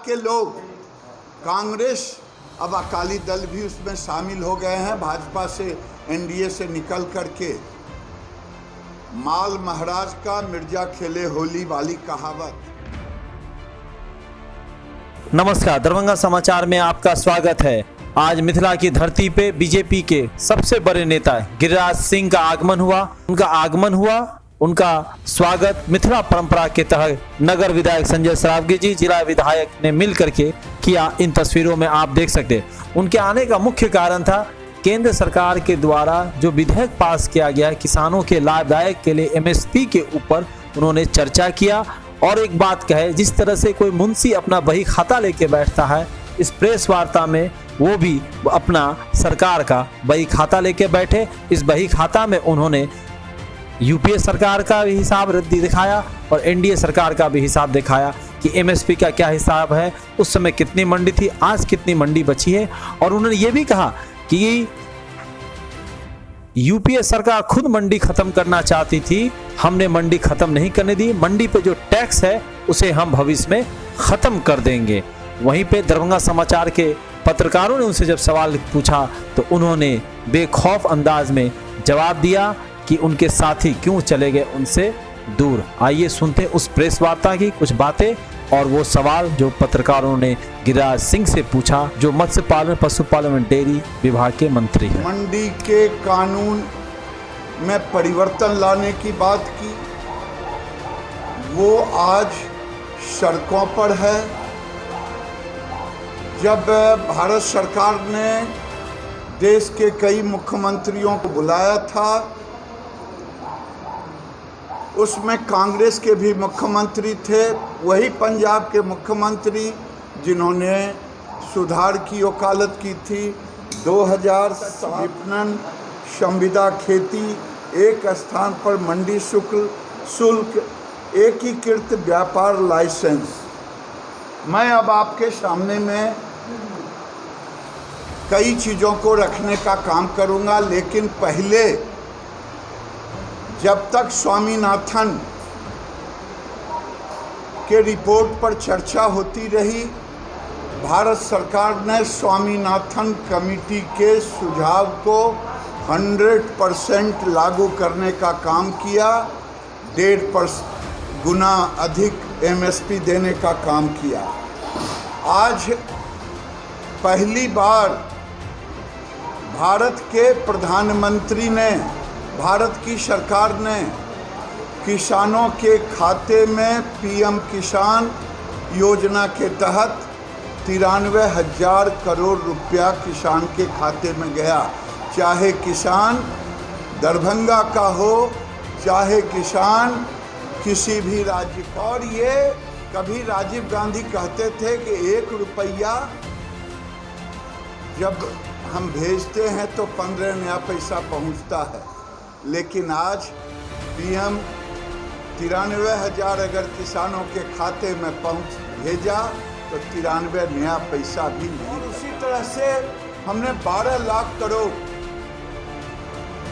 के लोग, कांग्रेस, अब अकाली दल भी उसमें शामिल हो गए हैं, भाजपा से, एनडीए से निकल करके। माल महाराज का मिर्जा खेले होली वाली कहावत। नमस्कार, दरभंगा समाचार में आपका स्वागत है। आज मिथिला की धरती पे बीजेपी के सबसे बड़े नेता गिरिराज सिंह का आगमन हुआ। उनका स्वागत मिथिला परंपरा के तहत नगर विधायक संजय सरावगी जी, जिला विधायक ने मिल करके किया। इन तस्वीरों में आप देख सकते हैं। उनके आने का मुख्य कारण था केंद्र सरकार के द्वारा जो विधेयक पास किया गया है किसानों के लाभदायक के लिए, एमएसपी के ऊपर उन्होंने चर्चा किया और एक बात कहे, जिस तरह से कोई मुंशी अपना बही खाता लेके बैठता है, इस प्रेस वार्ता में वो भी अपना सरकार का बही खाता लेके बैठे। इस बही खाता में उन्होंने यूपीए सरकार का भी हिसाब दिखाया और एनडीए सरकार का भी हिसाब दिखाया कि एमएसपी का क्या हिसाब है, उस समय कितनी मंडी थी, आज कितनी मंडी बची है। और उन्होंने ये भी कहा कि यूपीए सरकार खुद मंडी खत्म करना चाहती थी, हमने मंडी खत्म नहीं करने दी, मंडी पे जो टैक्स है उसे हम भविष्य में खत्म कर देंगे। वहीं पे दरभंगा समाचार के पत्रकारों ने उनसे जब सवाल पूछा तो उन्होंने बेखौफ अंदाज में जवाब दिया कि उनके साथी क्यों चले गए उनसे दूर। आइए सुनते उस प्रेस वार्ता की कुछ बातें और वो सवाल जो पत्रकारों ने गिरिराज सिंह से पूछा, जो मत्स्य पालन, पशुपालन एवं डेयरी विभाग के मंत्री हैं। मंडी के कानून में परिवर्तन लाने की बात की, वो आज सड़कों पर है। जब भारत सरकार ने देश के कई मुख्यमंत्रियों को बुलाया था, उसमें कांग्रेस के भी मुख्यमंत्री थे, वही पंजाब के मुख्यमंत्री जिन्होंने सुधार की वकालत की थी। 2000 विपणन, संविदा खेती, एक स्थान पर मंडी शुल्क, एकीकृत व्यापार लाइसेंस। मैं अब आपके सामने में कई चीज़ों को रखने का काम करूंगा, लेकिन पहले जब तक स्वामीनाथन के रिपोर्ट पर चर्चा होती रही, भारत सरकार ने स्वामीनाथन कमेटी के सुझाव को 100% लागू करने का काम किया, 1.5 गुना अधिक एमएसपी देने का काम किया। आज पहली बार भारत के प्रधानमंत्री ने, भारत की सरकार ने किसानों के खाते में पीएम किसान योजना के तहत 93,000 करोड़ रुपया किसान के खाते में गया। चाहे किसान दरभंगा का हो, चाहे किसान किसी भी राज्य का। और ये कभी राजीव गांधी कहते थे कि 1 रुपया जब हम भेजते हैं तो 15 नया पैसा पहुंचता है, लेकिन आज पीएम 93,000 अगर किसानों के खाते में भेजा तो 93 नया पैसा भी नहीं। और उसी तरह से हमने 12 लाख करोड़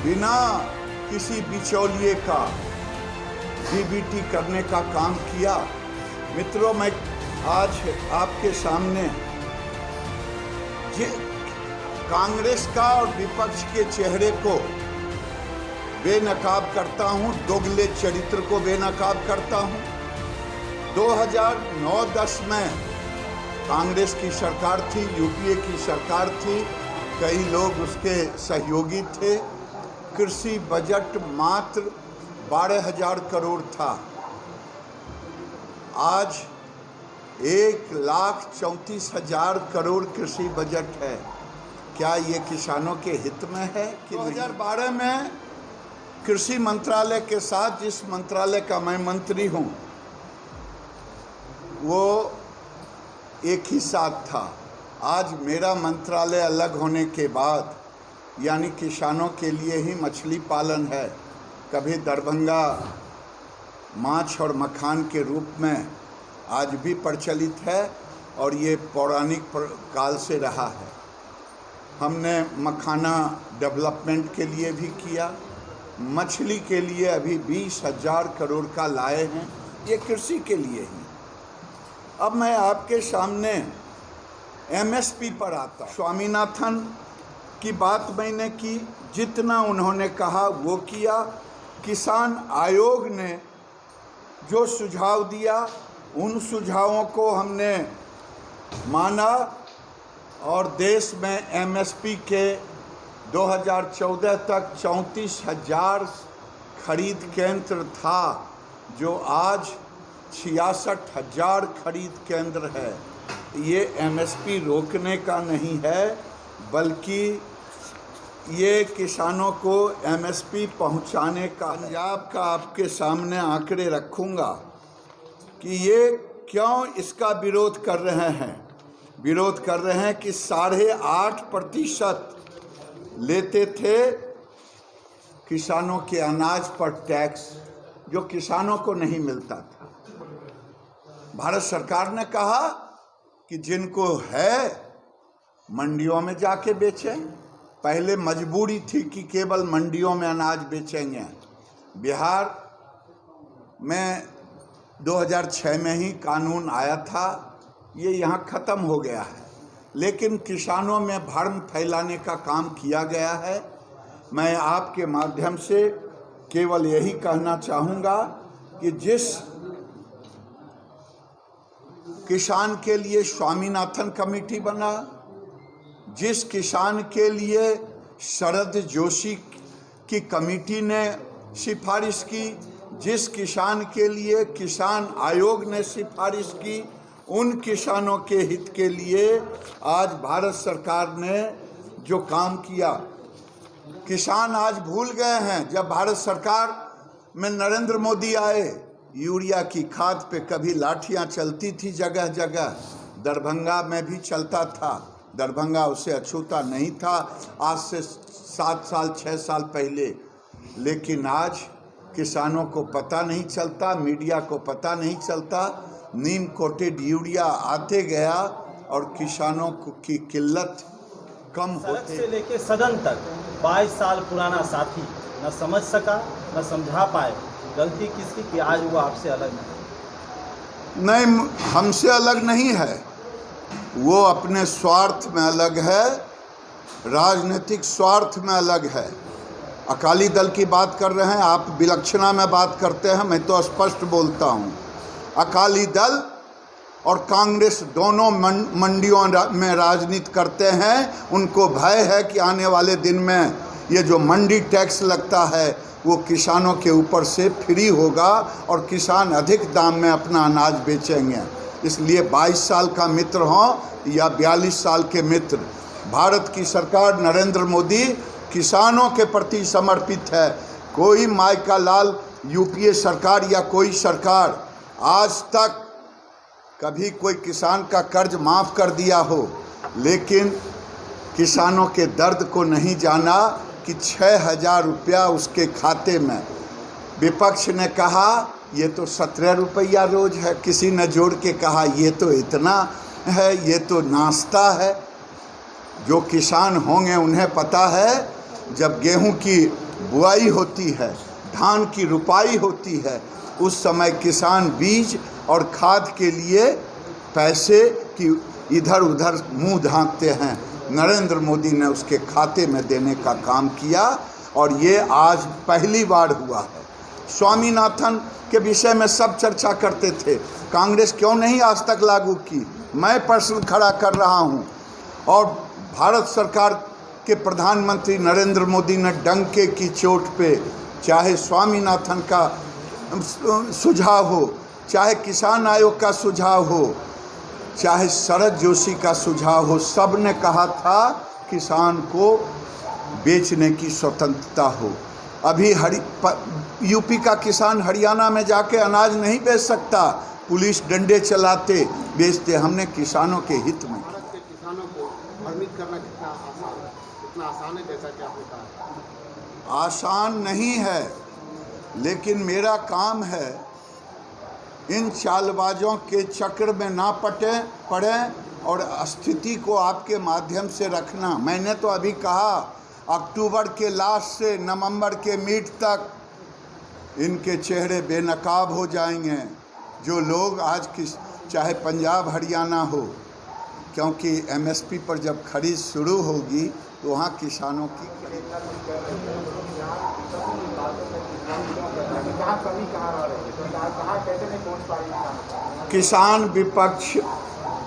बिना किसी बिचौलिए का डीबीटी करने का काम किया। मित्रों, मैं आज आपके सामने कांग्रेस का और विपक्ष के चेहरे को बेनकाब करता हूं, दोगले चरित्र को बेनकाब करता हूं। 2009-10 में कांग्रेस की सरकार थी, यूपीए की सरकार थी, कई लोग उसके सहयोगी थे। कृषि बजट मात्र 12,000 करोड़ था। आज 1,34,000 करोड़ कृषि बजट है। क्या ये किसानों के हित में है कि 2012 में कृषि मंत्रालय के साथ, जिस मंत्रालय का मैं मंत्री हूँ, वो एक ही साथ था। आज मेरा मंत्रालय अलग होने के बाद, यानी किसानों के लिए ही मछली पालन है, कभी दरभंगा माछ और मखान के रूप में आज भी प्रचलित है और ये पौराणिक काल से रहा है। हमने मखाना डेवलपमेंट के लिए भी किया, मछली के लिए अभी 20,000 करोड़ का लाए हैं, ये कृषि के लिए ही। अब मैं आपके सामने एमएसपी पर आता हूं। स्वामीनाथन की बात मैंने की, जितना उन्होंने कहा वो किया। किसान आयोग ने जो सुझाव दिया उन सुझावों को हमने माना और देश में एमएसपी के 2014 तक 34,000 खरीद केंद्र था, जो आज 66,000 खरीद केंद्र है। ये एमएसपी रोकने का नहीं है, बल्कि ये किसानों को एमएसपी पहुंचाने का। पंजाब का आपके सामने आंकड़े रखूंगा कि ये क्यों इसका विरोध कर रहे हैं। विरोध कर रहे हैं कि 8.5% लेते थे किसानों के अनाज पर टैक्स, जो किसानों को नहीं मिलता था। भारत सरकार ने कहा कि जिनको है मंडियों में जाके बेचें। पहले मजबूरी थी कि केवल मंडियों में अनाज बेचेंगे। बिहार में 2006 में ही कानून आया था, ये यहाँ ख़त्म हो गया है, लेकिन किसानों में भ्रम फैलाने का काम किया गया है। मैं आपके माध्यम से केवल यही कहना चाहूँगा कि जिस किसान के लिए स्वामीनाथन कमेटी बना, जिस किसान के लिए शरद जोशी की कमेटी ने सिफारिश की, जिस किसान के लिए किसान आयोग ने सिफारिश की, उन किसानों के हित के लिए आज भारत सरकार ने जो काम किया। किसान आज भूल गए हैं, जब भारत सरकार में नरेंद्र मोदी आए, यूरिया की खाद पे कभी लाठियां चलती थी जगह जगह, दरभंगा में भी चलता था। दरभंगा उसे अछूता नहीं था आज से 7 साल 6 साल पहले, लेकिन आज किसानों को पता नहीं चलता, मीडिया को पता नहीं चलता। नीम कोटेड यूरिया आते गया और किसानों की किल्लत कम होते। से लेके सदन तक 22 साल पुराना साथी न समझ सका, न समझा पाए। गलती किसकी कि आज वो आपसे अलग नहीं, हमसे अलग नहीं है, वो अपने स्वार्थ में अलग है, राजनीतिक स्वार्थ में अलग है। अकाली दल की बात कर रहे हैं आप, विलक्षणा में बात करते हैं, मैं तो स्पष्ट बोलता हूँ। अकाली दल और कांग्रेस दोनों मंडियों में राजनीति करते हैं। उनको भय है कि आने वाले दिन में ये जो मंडी टैक्स लगता है वो किसानों के ऊपर से फ्री होगा और किसान अधिक दाम में अपना अनाज बेचेंगे। इसलिए 22 साल का मित्र हों या 42 साल के मित्र, भारत की सरकार नरेंद्र मोदी किसानों के प्रति समर्पित है। कोई मायका लाल यूपीए सरकार या कोई सरकार आज तक कभी कोई किसान का कर्ज माफ़ कर दिया हो, लेकिन किसानों के दर्द को नहीं जाना कि 6,000 रुपया उसके खाते में। विपक्ष ने कहा ये तो 17 रुपया रोज है, किसी ने जोड़ के कहा ये तो इतना है, ये तो नाश्ता है। जो किसान होंगे उन्हें पता है, जब गेहूं की बुआई होती है, धान की रुपाई होती है, उस समय किसान बीज और खाद के लिए पैसे की इधर उधर मुंह ढांकते हैं। नरेंद्र मोदी ने उसके खाते में देने का काम किया और ये आज पहली बार हुआ है। स्वामीनाथन के विषय में सब चर्चा करते थे, कांग्रेस क्यों नहीं आज तक लागू की? मैं प्रश्न खड़ा कर रहा हूँ। और भारत सरकार के प्रधानमंत्री नरेंद्र मोदी ने डंके की चोट पे, चाहे स्वामीनाथन का सुझाव हो, चाहे किसान आयोग का सुझाव हो, चाहे शरद जोशी का सुझाव हो, सब ने कहा था किसान को बेचने की स्वतंत्रता हो। अभी यूपी का किसान हरियाणा में जाके अनाज नहीं बेच सकता, पुलिस डंडे चलाते बेचते। हमने किसानों के हित में। भारत के किसानों को भ्रमित करना कितना आसान है, जैसा कि आपने कहा? आसान नहीं है, लेकिन मेरा काम है इन चालबाजों के चक्र में ना पड़ें और स्थिति को आपके माध्यम से रखना। मैंने तो अभी कहा अक्टूबर के लास्ट से नवंबर के मिड तक इनके चेहरे बेनकाब हो जाएंगे। जो लोग आज चाहे पंजाब हरियाणा हो, क्योंकि एमएसपी पर जब खरीद शुरू होगी तो वहाँ किसानों की खरीद। किसान विपक्ष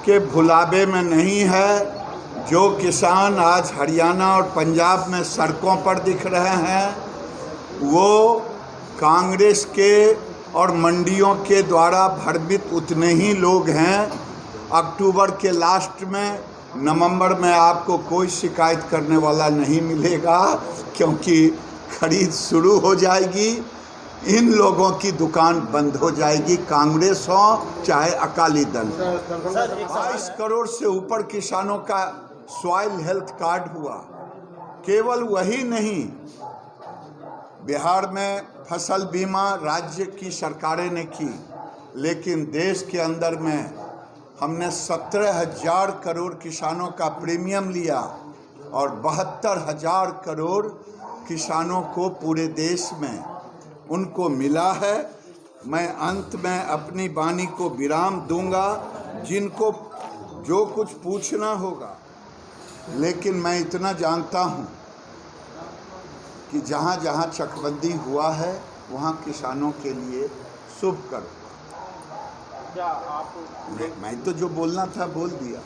के भुलावे में नहीं है। जो किसान आज हरियाणा और पंजाब में सड़कों पर दिख रहे हैं वो कांग्रेस के और मंडियों के द्वारा भ्रमित उतने ही लोग हैं। अक्टूबर के लास्ट में, नवंबर में आपको कोई शिकायत करने वाला नहीं मिलेगा, क्योंकि खरीद शुरू हो जाएगी। इन लोगों की दुकान बंद हो जाएगी, कांग्रेस हो चाहे अकाली दल। 22 करोड़ से ऊपर किसानों का सॉइल हेल्थ कार्ड हुआ। केवल वही नहीं, बिहार में फसल बीमा राज्य की सरकारें ने की, लेकिन देश के अंदर में हमने 17,000 करोड़ किसानों का प्रीमियम लिया और 72,000 करोड़ किसानों को पूरे देश में उनको मिला है। मैं अंत में अपनी वाणी को विराम दूंगा, जिनको जो कुछ पूछना होगा, लेकिन मैं इतना जानता हूँ कि जहाँ जहाँ चकबंदी हुआ है वहाँ किसानों के लिए शुभ कर। मैं तो जो बोलना था बोल दिया।